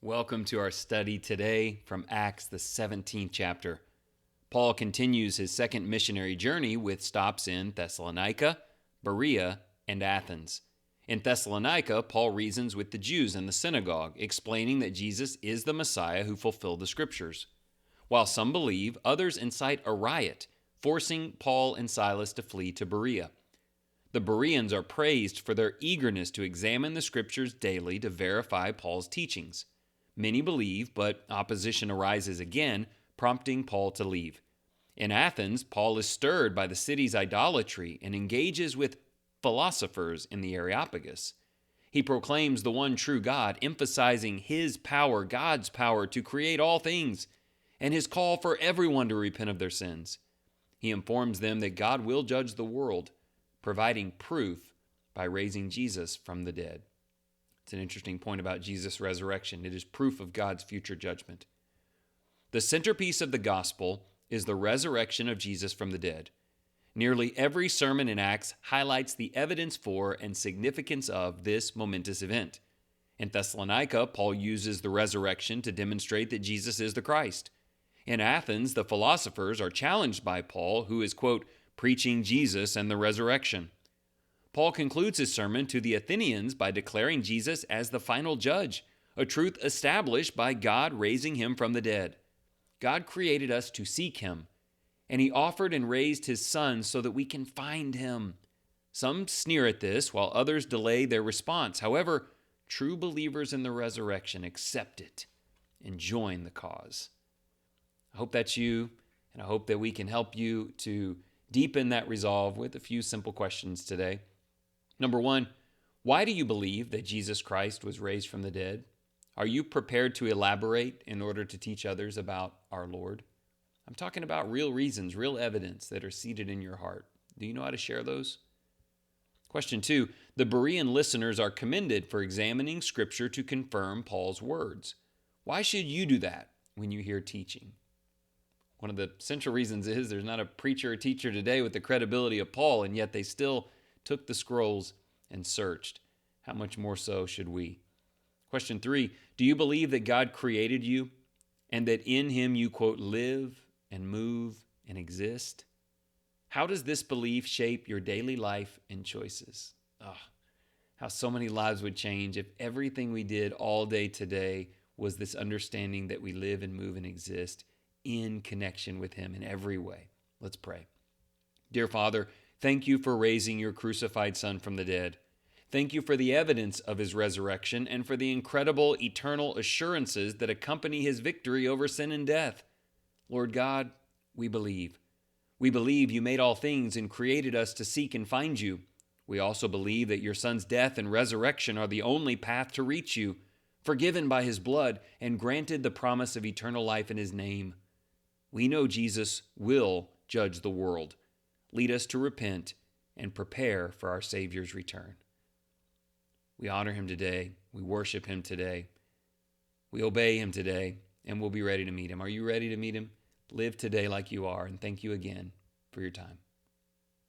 Welcome to our study today from Acts, the 17th chapter. Paul continues his second missionary journey with stops in Thessalonica, Berea, and Athens. In Thessalonica, Paul reasons with the Jews in the synagogue, explaining that Jesus is the Messiah who fulfilled the Scriptures. While some believe, others incite a riot, forcing Paul and Silas to flee to Berea. The Bereans are praised for their eagerness to examine the Scriptures daily to verify Paul's teachings. Many believe, but opposition arises again, prompting Paul to leave. In Athens, Paul is stirred by the city's idolatry and engages with philosophers in the Areopagus. He proclaims the one true God, emphasizing his power, God's power, to create all things, and his call for everyone to repent of their sins. He informs them that God will judge the world, providing proof by raising Jesus from the dead. It's an interesting point about Jesus' resurrection. It is proof of God's future judgment. The centerpiece of the gospel is the resurrection of Jesus from the dead. Nearly every sermon in Acts highlights the evidence for and significance of this momentous event. In Thessalonica, Paul uses the resurrection to demonstrate that Jesus is the Christ. In Athens, the philosophers are challenged by Paul, who is, quote, preaching Jesus and the resurrection. Paul concludes his sermon to the Athenians by declaring Jesus as the final judge, a truth established by God raising him from the dead. God created us to seek him, and he offered and raised his Son so that we can find him. Some sneer at this, while others delay their response. However, true believers in the resurrection accept it and join the cause. I hope that's you, and I hope that we can help you to deepen that resolve with a few simple questions today. Number one, why do you believe that Jesus Christ was raised from the dead? Are you prepared to elaborate in order to teach others about our Lord? I'm talking about real reasons, real evidence that are seated in your heart. Do you know how to share those? Question two, the Berean listeners are commended for examining Scripture to confirm Paul's words. Why should you do that when you hear teaching? One of the central reasons is there's not a preacher or teacher today with the credibility of Paul, and yet they still took the scrolls and searched. How much more so should we? Question three, do you believe that God created you and that in him you, quote, live and move and exist? How does this belief shape your daily life and choices? How so many lives would change if everything we did all day today was this understanding that we live and move and exist in connection with him in every way. Let's pray. Dear Father, thank you for raising your crucified Son from the dead. Thank you for the evidence of his resurrection and for the incredible eternal assurances that accompany his victory over sin and death. Lord God, we believe. We believe you made all things and created us to seek and find you. We also believe that your Son's death and resurrection are the only path to reach you, forgiven by his blood and granted the promise of eternal life in his name. We know Jesus will judge the world. Lead us to repent and prepare for our Savior's return. We honor him today. We worship him today. We obey him today, and we'll be ready to meet him. Are you ready to meet him? Live today like you are, and thank you again for your time.